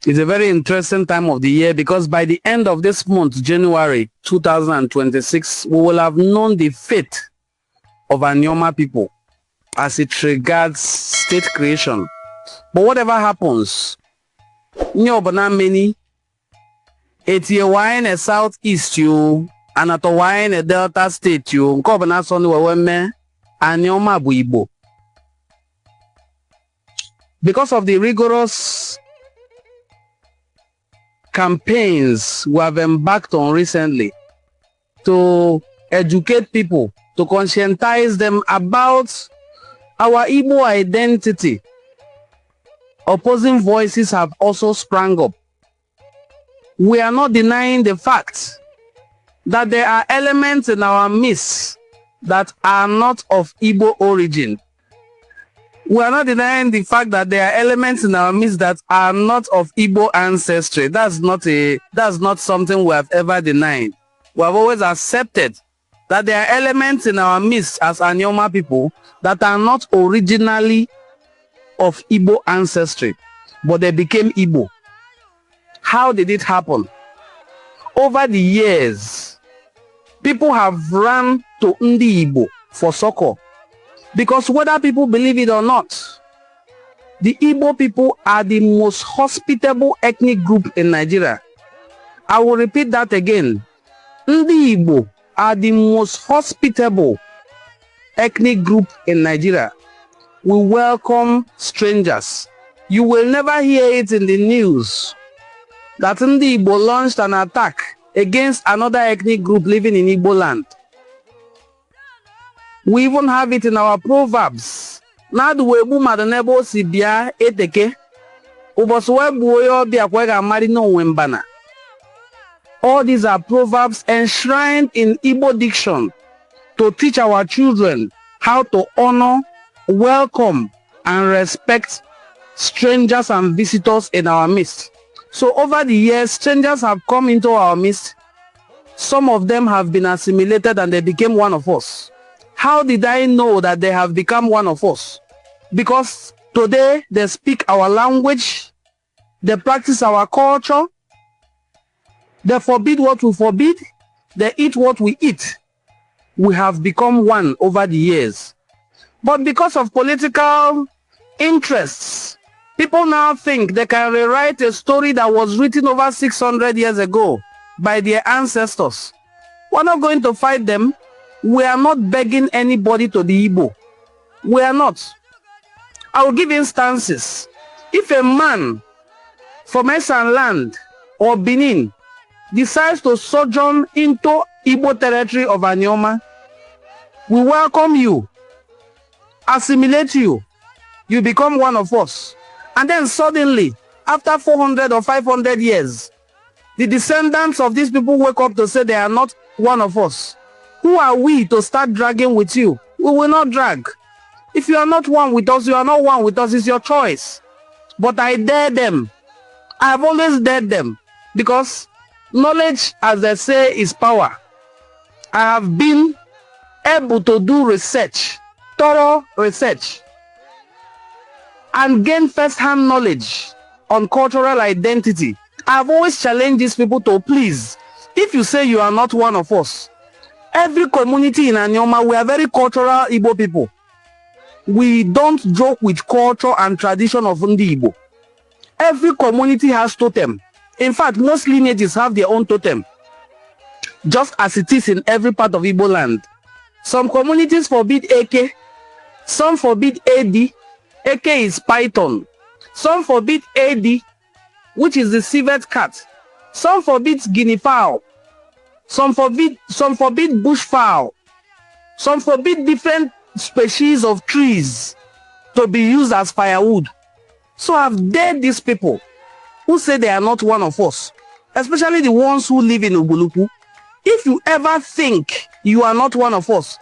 It's a very interesting time of the year because by the end of this month, January 2026, we will have known the fate of Anioma people as it regards state creation. But whatever happens, Nyobana many, eti wine a southeast you, and at wine a delta state you, Nkobana son weme, Anioma bu Igbo. Because of the rigorous campaigns we have embarked on recently to educate people, to conscientize them about our Igbo identity, opposing voices have also sprung up. We are not denying the fact that there are elements in our midst that are not of Igbo origin. We are not denying the fact that there are elements in our midst that are not of Igbo ancestry. That's not something we have ever denied. We have always accepted that there are elements in our midst as Anioma people that are not originally of Igbo ancestry, but they became Igbo. How did it happen? Over the years, people have run to Ndi Igbo for succor. Because whether people believe it or not, the Igbo people are the most hospitable ethnic group in Nigeria. I will repeat that again. Ndi Igbo are the most hospitable ethnic group in Nigeria. We welcome strangers. You will never hear it in the news that Ndi Igbo launched an attack against another ethnic group living in Igbo land. We even have it in our proverbs. All these are proverbs enshrined in Igbo diction to teach our children how to honor, welcome, and respect strangers and visitors in our midst. So over the years, strangers have come into our midst. Some of them have been assimilated and they became one of us. How did I know that they have become one of us? Because today they speak our language, they practice our culture, they forbid what we forbid, they eat what we eat. We have become one over the years. But because of political interests, people now think they can rewrite a story that was written over 600 years ago by their ancestors. We're not going to fight them. We are not begging anybody to be Igbo. We are not. I will give instances. If a man from Esan land or Benin decides to sojourn into Igbo territory of Anioma, we welcome you, assimilate you, you become one of us. And then suddenly, after 400 or 500 years, the descendants of these people wake up to say they are not one of us. Who are we to start dragging with you? We will not drag. If you are not one with us, you are not one with us. It's your choice. But I dare them. I have always dared them. Because knowledge, as they say, is power. I have been able to do research, thorough research, and gain first-hand knowledge on cultural identity. I have always challenged these people to please, if you say you are not one of us, every community in Anioma, we are very cultural Igbo people. We don't joke with culture and tradition of Ndi Igbo. Every community has totem. In fact, most lineages have their own totem, just as it is in every part of Igbo land. Some communities forbid AK, some forbid AD. AK is python. Some forbid AD, which is the civet cat. Some forbid guinea fowl. Some forbid bush fowl. Some forbid different species of trees to be used as firewood. So I've dared these people who say they are not one of us, especially the ones who live in Ubuluku. If you ever think you are not one of us,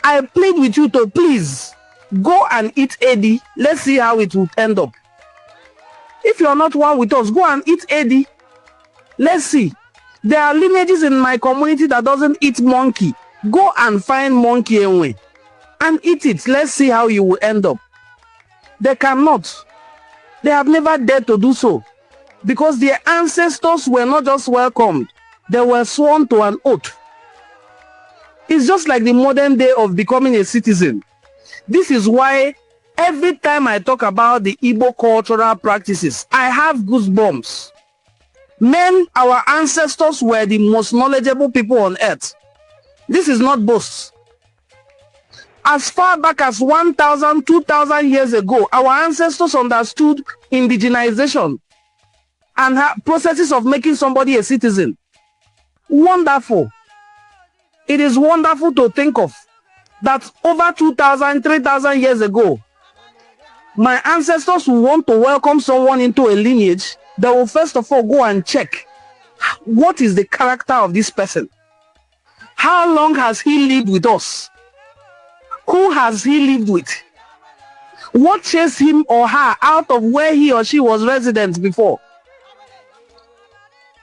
I plead with you to please go and eat AD. Let's see how it will end up. If you are not one with us, go and eat AD. Let's see. There are lineages in my community that doesn't eat monkey. Go and find monkey anyway and eat it. Let's see how you will end up. They cannot. They have never dared to do so. because their ancestors were not just welcomed, they were sworn to an oath. It's just like the modern day of becoming a citizen. This is why every time I talk about the Igbo cultural practices, I have goosebumps. Men, our ancestors were the most knowledgeable people on earth. This is not boast. As far back as 1,000, 2,000 years ago, our ancestors understood indigenization and processes of making somebody a citizen. Wonderful. It is wonderful to think of that over 2,000, 3,000 years ago, my ancestors who want to welcome someone into a lineage, they will first of all go and check what is the character of this person. How long has he lived with us? Who has he lived with? What chased him or her out of where he or she was resident before?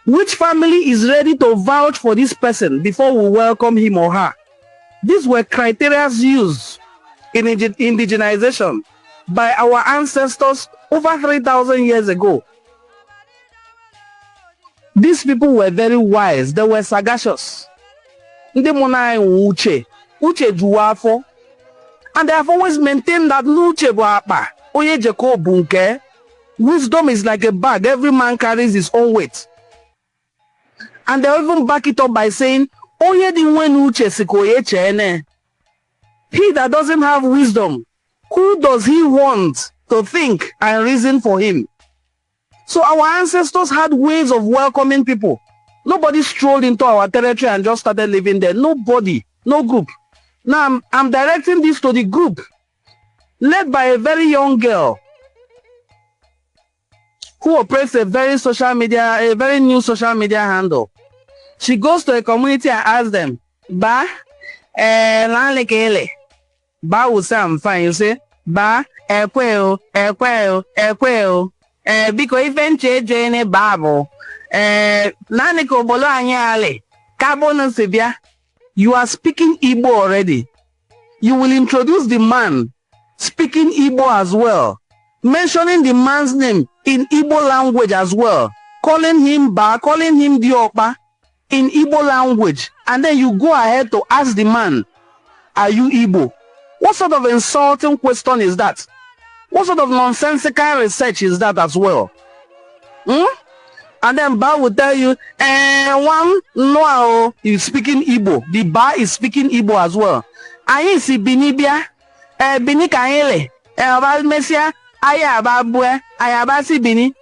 Which family is ready to vouch for this person before we welcome him or her? These were criteria used in indigenization by our ancestors over 3,000 years ago. These people were very wise. They were sagacious. Ndị mụna uche juwafo. And they have always maintained that n'uche bụ akpa, onye jeko bụ nke. Wisdom is like a bag. Every man carries his own weight. And they even back it up by saying, onye di nwe n'uche siko ye chene. He that doesn't have wisdom, who does he want to think and reason for him? So our ancestors had ways of welcoming people. Nobody strolled into our territory and just started living there. Nobody, no group. Now I'm directing this to the group, led by a very young girl who operates a very new social media handle. She goes to a community and asks them, Ba, lanlekele. Ba will say, I'm fine. You say, Ba, ekweo. Biko even cheje babo. Naniko bolo anyale. Kabono sebia. You are speaking Igbo already. You will introduce the man speaking Igbo as well, mentioning the man's name in Igbo language as well, calling him Ba, calling him Diopa in Igbo language, and then you go ahead to ask the man, are you Igbo? What sort of insulting question is that? What sort of nonsensical research is that as well? And then Ba will tell you, one no, is speaking Igbo. The Ba is speaking Igbo as well. Ayi si binibia, bini kaele, mesia, ayababue, ayabasi bini.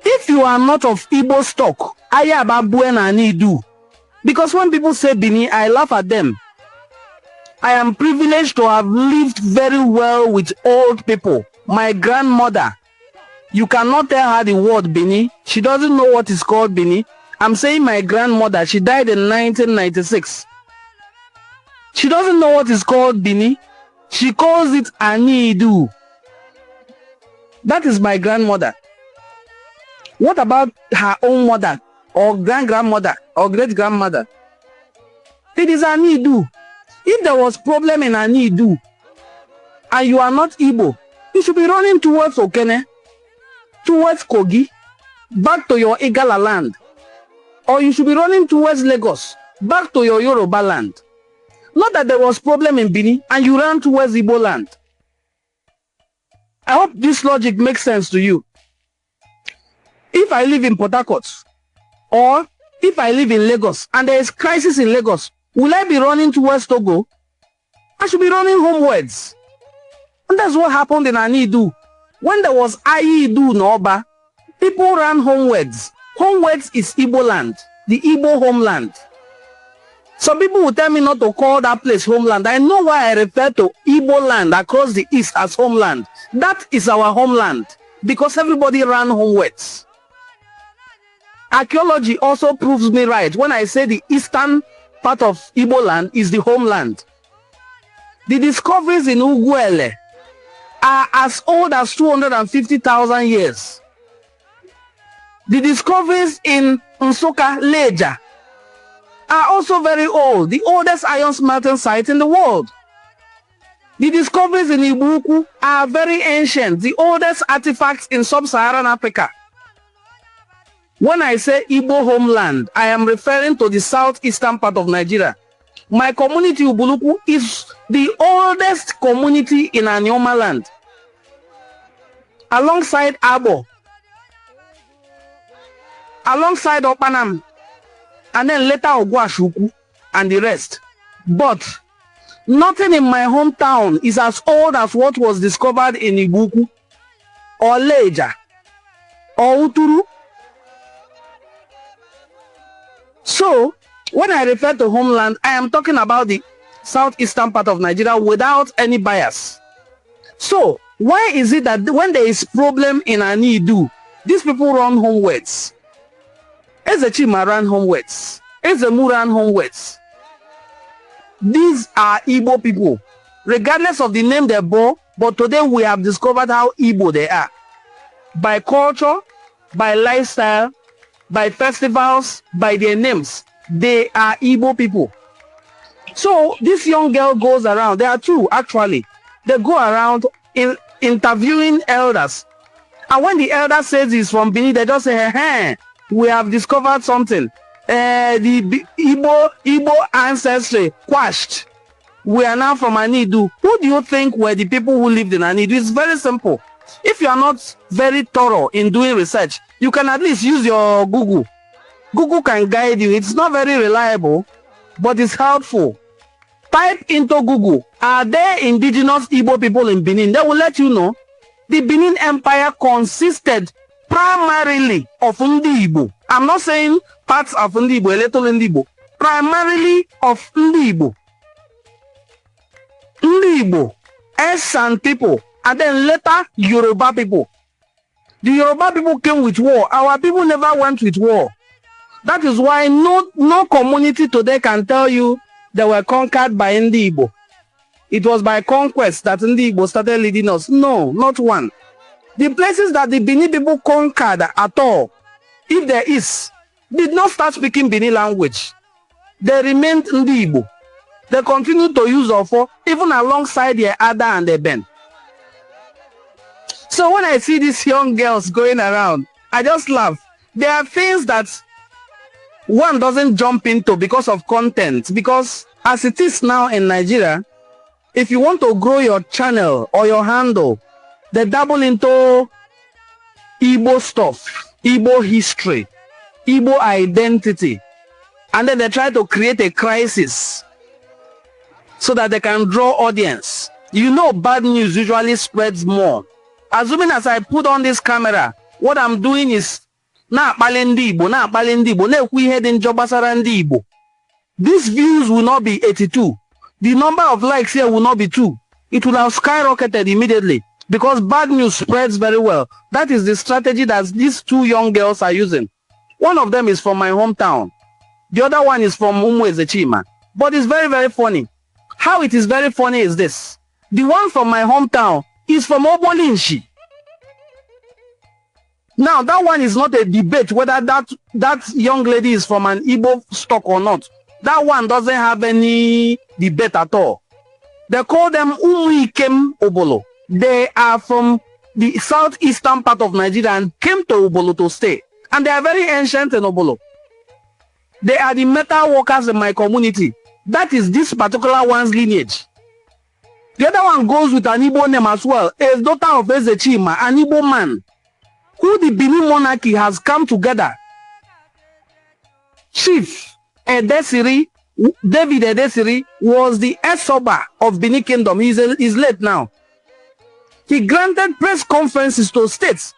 If you are not of Igbo stock, ayababue na nidu. Because when people say bini, I laugh at them. I am privileged to have lived very well with old people. My grandmother, you cannot tell her the word Bini. She doesn't know what is called Bini. I'm saying my grandmother, she died in 1996. She doesn't know what is called Bini. She calls it Anidu. That is my grandmother. What about her own mother or grandmother or great-grandmother? It is Anidu. If there was problem in Anidu and you are not Igbo, you should be running towards Okene, towards Kogi, back to your Igala land. Or you should be running towards Lagos, back to your Yoruba land. Not that there was problem in Bini and you ran towards Igbo land. I hope this logic makes sense to you. If I live in Port Harcourt, or if I live in Lagos and there is crisis in Lagos, will I be running towards Togo? I should be running homewards. And that's what happened in Anidu. When there was Aidu Noba, people ran homewards. Homewards is Igbo land, the Igbo homeland. Some people will tell me not to call that place homeland. I know why I refer to Igbo land across the east as homeland. That is our homeland because everybody ran homewards. Archaeology also proves me right when I say the eastern part of Igbo land is the homeland. The discoveries in Uguele are as old as 250,000 years. The discoveries in Nsukka, Leja are also very old, the oldest iron smelting site in the world. The discoveries in Ibuku are very ancient, the oldest artifacts in sub-Saharan Africa. When I say Igbo homeland, I am referring to the southeastern part of Nigeria. My community, Ubuluku, is the oldest community in Anioma land, alongside Abo, alongside Opanam, and then later Ogwashuku and the rest. But nothing in my hometown is as old as what was discovered in Ibuku, or Leja, or Uturu. So, when I refer to homeland, I am talking about the southeastern part of Nigeria without any bias. So, why is it that when there is problem in Anidu, these people run homewards? Ezechima ran homewards. Ezemu ran homewards. These are Igbo people, regardless of the name they bore, but today we have discovered how Igbo they are. By culture, by lifestyle, by festivals, by their names, they are Igbo people. So this young girl goes around, there are two actually, they go around interviewing elders. And when the elder says he's from Benin, they just say, hey, we have discovered something. The Igbo ancestry quashed. We are now from Anidu. Who do you think were the people who lived in Anidu? It's very simple. If you are not very thorough in doing research, you can at least use your Google. Google can guide you. It's not very reliable, but it's helpful. Type into Google, are there indigenous Igbo people in Benin? They will let you know. The Benin Empire consisted primarily of Ndi Igbo. I'm not saying parts of Ndi Igbo, a little Ndi Igbo. Primarily of Ndi Igbo. Ndi Igbo, Esan people, and then later Yoruba people. The Yoruba people came with war. Our people never went with war. That is why no community today can tell you they were conquered by Ndi Igbo. It was by conquest that Ndi Igbo started leading us. No, not one. The places that the Bini people conquered at all, if there is, did not start speaking Bini language. They remained Ndi Igbo. They continued to use Ofo even alongside their Ada and their Ben. So when I see these young girls going around, I just laugh. There are things that one doesn't jump into because of content. Because as it is now in Nigeria, if you want to grow your channel or your handle, they dabble into Igbo stuff, Igbo history, Igbo identity. And then they try to create a crisis so that they can draw audience. You know, bad news usually spreads more. Assuming as I put on this camera, what I'm doing is na Balendi Igbo, na Balendi Igbo, na we head in Jobasarandi Igbo. These views will not be 82. The number of likes here will not be 2. It will have skyrocketed immediately because bad news spreads very well. That is the strategy that these two young girls are using. One of them is from my hometown. The other one is from Ezechima. But it's very, very funny. How it is very funny is this. The one from my hometown is from Obolinshi. Now, that one is not a debate whether that young lady is from an Igbo stock or not. That one doesn't have any debate at all. They call them Umuikem Obolo. They are from the southeastern part of Nigeria and came to Obolo to stay. And they are very ancient in Obolo. They are the metal workers in my community. That is this particular one's lineage. The other one goes with an Igbo name as well. A daughter of Ezechima, an Igbo man, who the Benin monarchy has come together. Chief Edesiri, David Edesiri, was the Esoba of Benin Kingdom. He's late now. He granted press conferences to states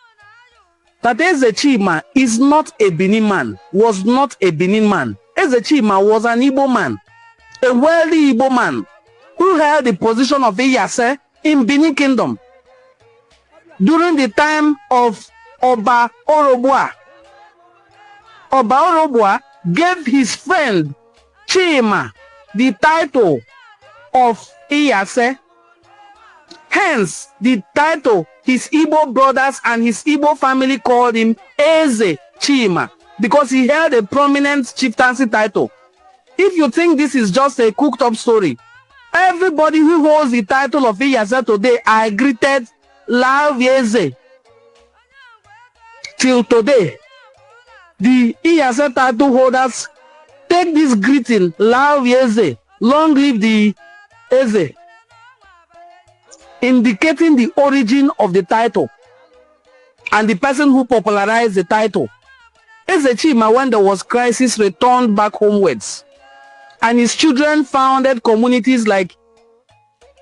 that Ezechima is not a Benin man, was not a Benin man. Ezechima was an Igbo man, a wealthy Igbo man, who held the position of Iyase in Benin Kingdom during the time of Oba Orobua. Oba Orobua gave his friend Chima the title of Iyase. Hence, the title his Igbo brothers and his Igbo family called him Eze Chima, because he held a prominent chieftaincy title. If you think this is just a cooked up story, everybody who holds the title of Iyase today are greeted La Eze till today. the Iyase title holders take this greeting, Lao Eze, long live the Eze, indicating the origin of the title and the person who popularized the title. Eze Chima, when there was crisis, returned back homewards, and his children founded communities like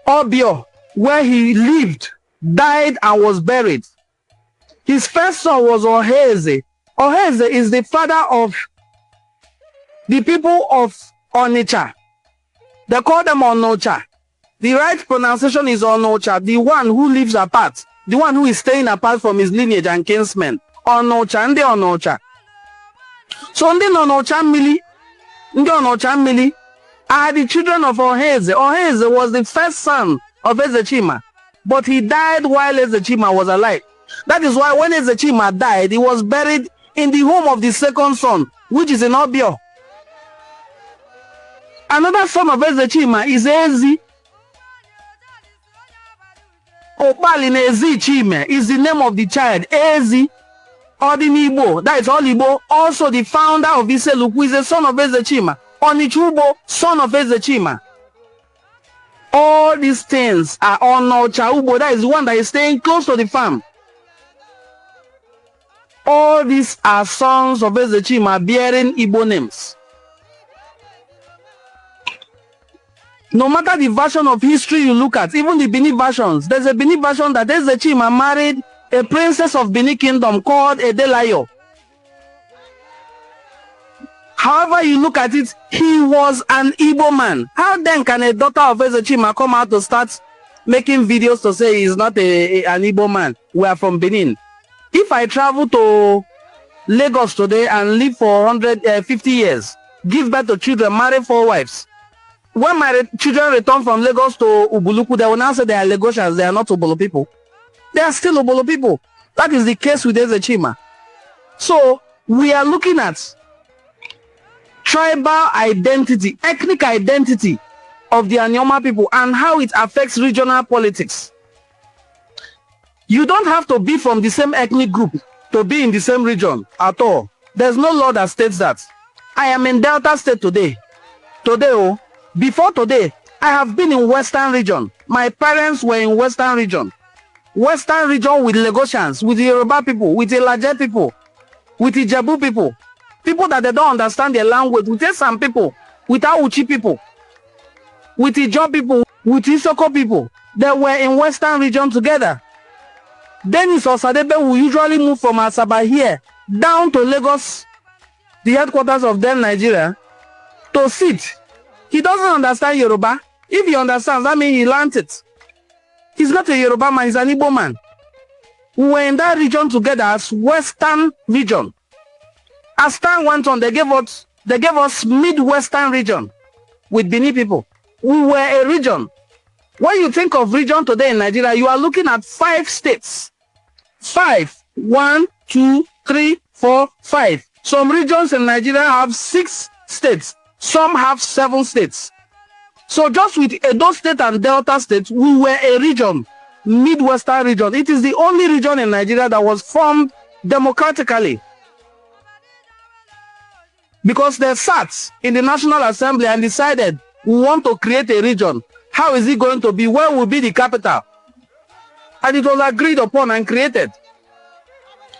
Obio, where he lived, died, and was buried. His first son was Oheze. Oheze is the father of the people of Onitsha. They call them Onocha. The right pronunciation is Onocha, the one who lives apart, the one who is staying apart from his lineage and kinsmen. Onocha, and the Onocha. So the Onocha Mili are the children of Oheze. Oheze was the first son of Eze Chima, but he died while Eze Chima was alive. That is why when Eze Chima died, he was buried in the home of the second son, which is in Obio. Another son of Eze Chima is Ezi. Opalin Ezi Chime is the name of the child. Ezi, Odinibo, that is all Igbo, also the founder of Iseluk, who is the son of Eze Chima. Onichubo, son of Eze Chima. All these things are Onocha Ubo, that is the one that is staying close to the farm. All these are sons of Eze Chima bearing Igbo names. No matter the version of history you look at, even the Bini versions, there's a Bini version that Eze Chima married a princess of Bini Kingdom called Edelayo. However you look at it, he was an Igbo man. How then can a daughter of Eze Chima come out to start making videos to say he's not an Igbo man? We are from Benin. If I travel to Lagos today and live for 150 years, give birth to children, marry 4 wives, when my children return from Lagos to Ubuluku, they will now say they are Lagosians, they are not Ubulu people. They are still Ubulu people. That is the case with Eze Chima. So we are looking at tribal identity, ethnic identity of the Anyoma people and how it affects regional politics. You don't have to be from the same ethnic group to be in the same region at all. There's no law that states that. I am in Delta State today. Before today, I have been in Western region. My parents were in Western region. Western region with Lagosians, with the Yoruba people, with the Ilaje people, with the Ijebu people. People that they don't understand their language, with some people, with Auchi people, with the Ijo people, with Isoko people. They were in Western region together. Dennis Osadebe will usually move from Asaba here down to Lagos, the headquarters of then Nigeria, to sit. He doesn't understand Yoruba. If he understands, that means he learned it. He's not a Yoruba man, he's an Igbo man. We were in that region together as Western region. As time went on, they gave us Midwestern region with Bini people. We were a region. When you think of region today in Nigeria, you are looking at 5 states. 5. 1, 2, 3, 4, 5. Some regions in Nigeria have 6 states. Some have 7 states. So just with Edo State and Delta State, we were a region, Midwestern region. It is the only region in Nigeria that was formed democratically. Because they sat in the National Assembly and decided, we want to create a region. How is it going to be? Where will be the capital? And it was agreed upon and created.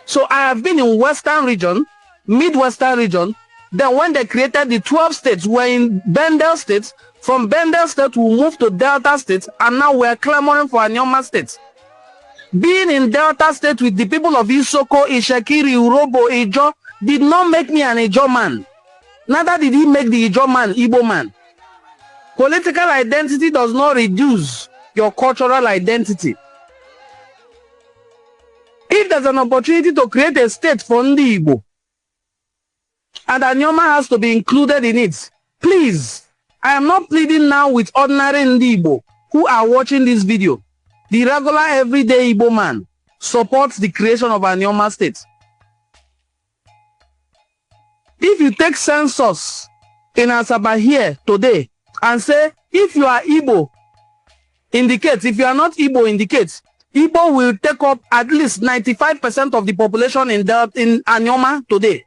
So I have been in Western region, Midwestern region. Then when they created the 12 states, we're in Bendel State. From Bendel State, we moved to Delta State, and now we're clamoring for Anyoma State. Being in Delta State with the people of Isoko, Ishekiri, Urobo, Ijo, did not make me an Ijo man. Neither did he make the Ijo man, Igbo man. Political identity does not reduce your cultural identity. If there's an opportunity to create a state for Ndi Igbo, and Anyoma has to be included in it, please, I am not pleading now with ordinary Ndi Igbo who are watching this video. The regular everyday Igbo man supports the creation of Anyoma state. If you take census in Asaba here today and say, if you are Igbo, indicates, if you are not Igbo, indicates, Igbo will take up at least 95% of the population in Anyoma today.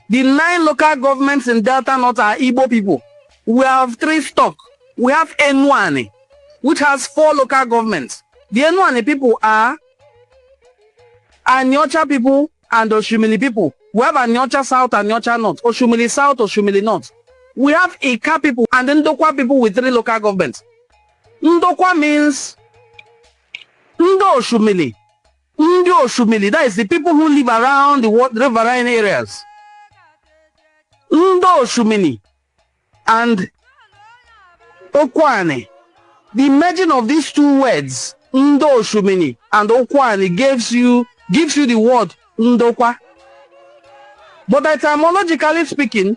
The 9 local governments in Delta North are Igbo people. We have 3 stock. We have Enuani, which has 4 local governments. The Enuani people are Anyocha people and Oshumili people. We have Anyocha South and Anyocha North, Oshumili South, Oshumili North. We have Ika people and Ndokwa people with 3 local governments. Ndokwa means Ndo Oshumili. Ndo Oshumili, that is the people who live around the riverine areas. Ndo Oshumili and Okwane. The merging of these 2 words, Ndo Oshumili and Okwane, gives you the word Ndokwa. But etymologically speaking,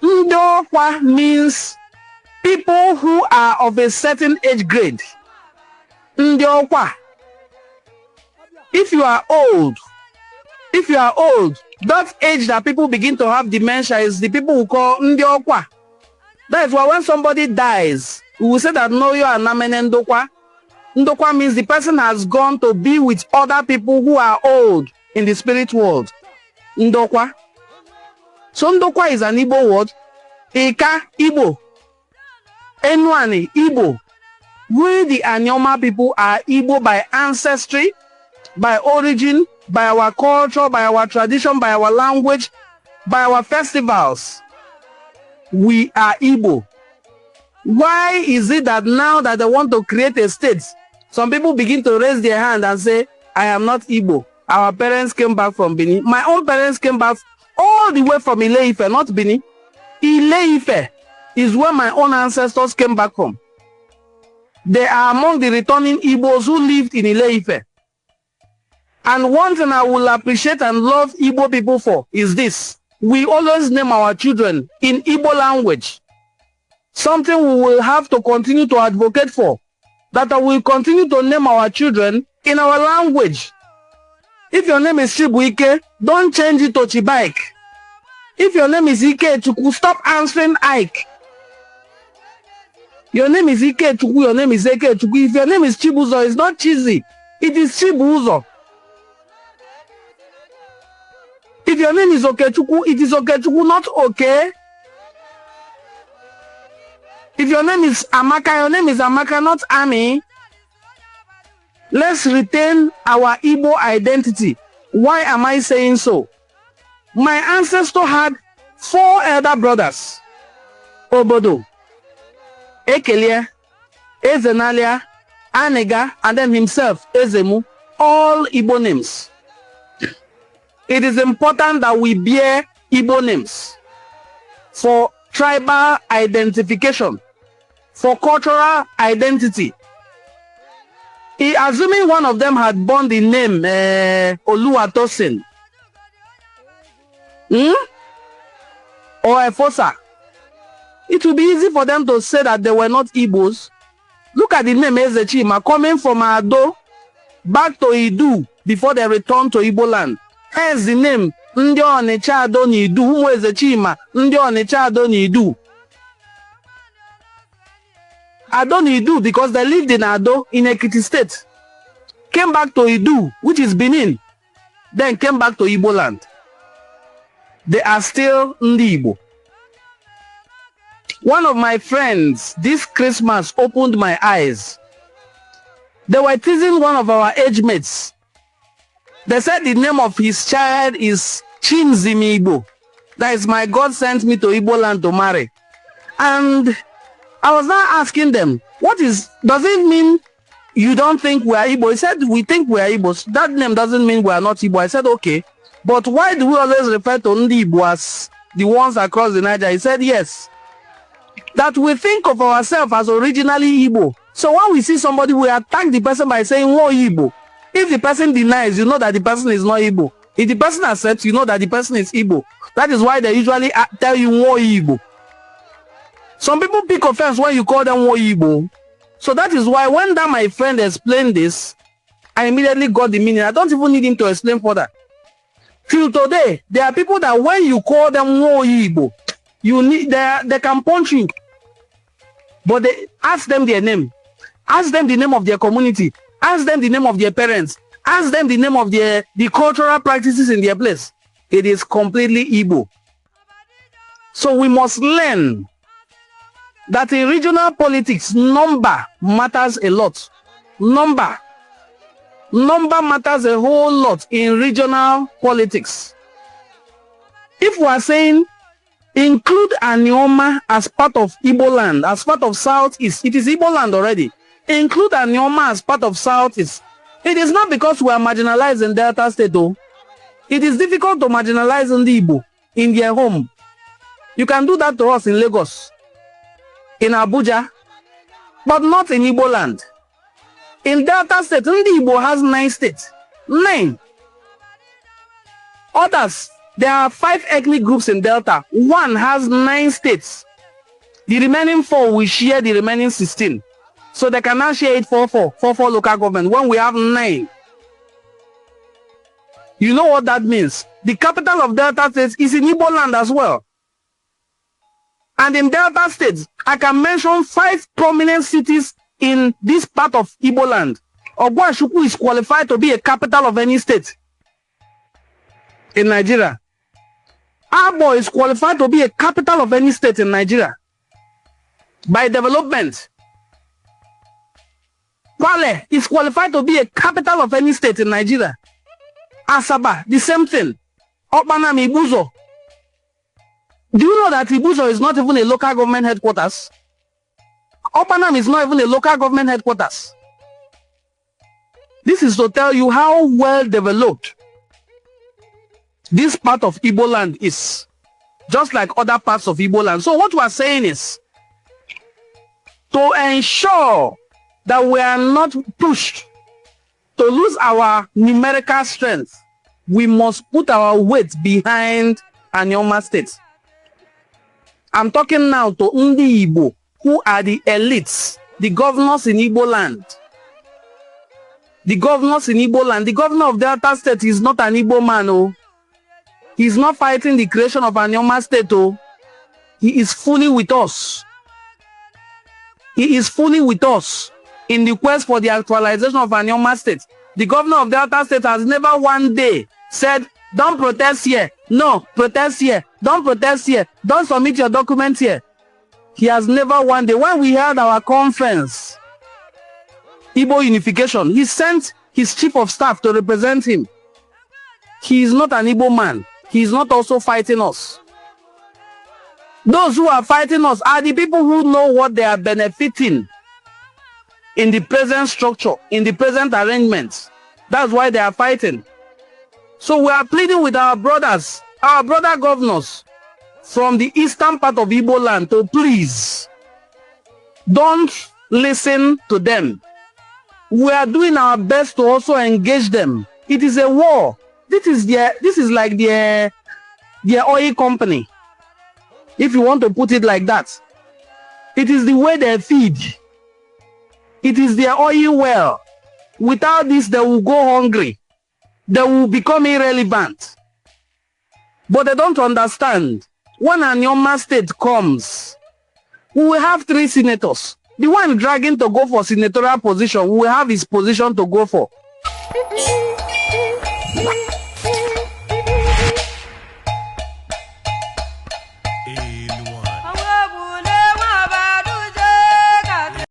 Ndokwa means people who are of a certain age grade. Ndokwa. If you are old, that age that people begin to have dementia is the people who call Ndokwa. That is why when somebody dies, we will say that no, you are Namene Ndokwa. Ndokwa means the person has gone to be with other people who are old in the spirit world. Ndokwa. So Ndokwa is an Igbo word. Eka, Igbo. Enuani, Igbo. We the Anyoma people are Igbo by ancestry, by origin, by our culture, by our tradition, by our language, by our festivals. We are Igbo. Why is it that now that they want to create a state, some people begin to raise their hand and say, I am not Igbo. Our parents came back from Benin. My own parents came back all the way from Ile-Ife, not Benin. Ile-Ife is where my own ancestors came back from. They are among the returning Igbos who lived in Ile-Ife. And one thing I will appreciate and love Igbo people for is this. We always name our children in Igbo language. Something we will have to continue to advocate for. That I will continue to name our children in our language. If your name is Chibuike, don't change it to Chibaik. If your name is Ike Chukwu, stop answering Ike. Your name is Ike Chukwu, your name is Eke Chukwu. If your name is Chibuzo, it's not cheesy. It is Chibuzo. If your name is Okechukwu, it is Okechukwu, not okay. If your name is Amaka, your name is Amaka, not Ami. Let's retain our Igbo identity. Why am I saying so? My ancestor had 4 elder brothers. Obodo, Ekelia, Ezenalia, Anega, and then himself, Ezemu, all Igbo names. It is important that we bear Igbo names for tribal identification, for cultural identity. Assuming one of them had borne the name Oluwatosin or Efosa, it will be easy for them to say that they were not Igbos. Look at the name Ezechima coming from Ado back to Idu before they returned to Igbo land. Hence the name Ndi Onitsha Ado Nidu. Who is Ezechima? Ndi Onitsha Ado Nidu. Ado Nidu because they lived in Ado in Ekiti State. Came back to Idu, which is Benin. Then came back to Igbo land. They are still Ndi Igbo. One of my friends this Christmas opened my eyes. They were teasing one of our age mates. They said the name of his child is Chinzimi Igbo. That is, my God sent me to Igbo land to marry. And I was now asking them, does it mean you don't think we are Igbo? He said, we think we are Igbos. That name doesn't mean we are not Igbo. I said, okay. But why do we always refer to Ndi Igbo as the ones across the Niger? He said, yes. That we think of ourselves as originally Igbo. So when we see somebody, we attack the person by saying, "Wo Igbo." If the person denies, you know that the person is not Igbo. If the person accepts, you know that the person is Igbo. That is why they usually tell you "Wo Igbo." Some people pick offense when you call them "Wo Igbo." So that is why when that my friend explained this, I immediately got the meaning. I don't even need him to explain further. Till today, there are people that when you call them "Wo Igbo," they can punch you. But they ask them their name. Ask them the name of their community. Ask them the name of their parents. Ask them the name of the cultural practices in their place. It is completely Igbo. So we must learn that in regional politics, number matters a lot. Number matters a whole lot in regional politics. If we are saying include Anioma as part of Igbo land, as part of Southeast, it is Igbo land already. Include Anioma as part of Southeast. It is not because we are marginalized in Delta State, though. It is difficult to marginalize in the Igbo in their home. You can do that to us in Lagos, in Abuja, but not in Igbo land. In Delta State, Ndi Igbo has 9 states. 9. Others, there are 5 ethnic groups in Delta. One has 9 states. The remaining 4 will share the remaining 16. So they can now share it 4-4 local government when we have 9. You know what that means? The capital of Delta State is in Igbo land as well. And in Delta State, I can mention 5 prominent cities in this part of Igbo land. Ogwashuku is qualified to be a capital of any state in Nigeria. Abo is qualified to be a capital of any state in Nigeria by development. Kwale is qualified to be a capital of any state in Nigeria. Asaba, the same thing. Okpanam, Ibuzo. Do you know that Ibuzo is not even a local government headquarters? Okpanam is not even a local government headquarters. This is to tell you how well developed this part of Igbo land is, just like other parts of Igbo land. So what we are saying is, to ensure that we are not pushed to lose our numerical strength, we must put our weight behind Anioma State. I'm talking now to Ndi Igbo, who are the elites, the governors in Igbo land. The governors in Igbo land. The governor of Delta State is not an Igbo man, oh. He's not fighting the creation of Anioma State, oh. He is fully with us. He is fully with us in the quest for the actualization of Anioma State. The governor of Delta State has never one day said, don't protest here. No, protest here. Don't protest here. Don't submit your documents here. He has never one day. When we held our conference, Igbo Unification, he sent his chief of staff to represent him. He is not an Igbo man. He is not also fighting us. Those who are fighting us are the people who know what they are benefiting in the present structure, in the present arrangements. That's why they are fighting. So we are pleading with our brothers, our brother governors from the eastern part of Igbo land to please don't listen to them. We are doing our best to also engage them. It is a war. This is like their oil company, if you want to put it like that. It is the way they feed. It is their oil well. Without this, they will go hungry. They will become irrelevant. But they don't understand. When Anioma State comes, we will have 3 senators. The one dragging to go for senatorial position, we will have his position to go for.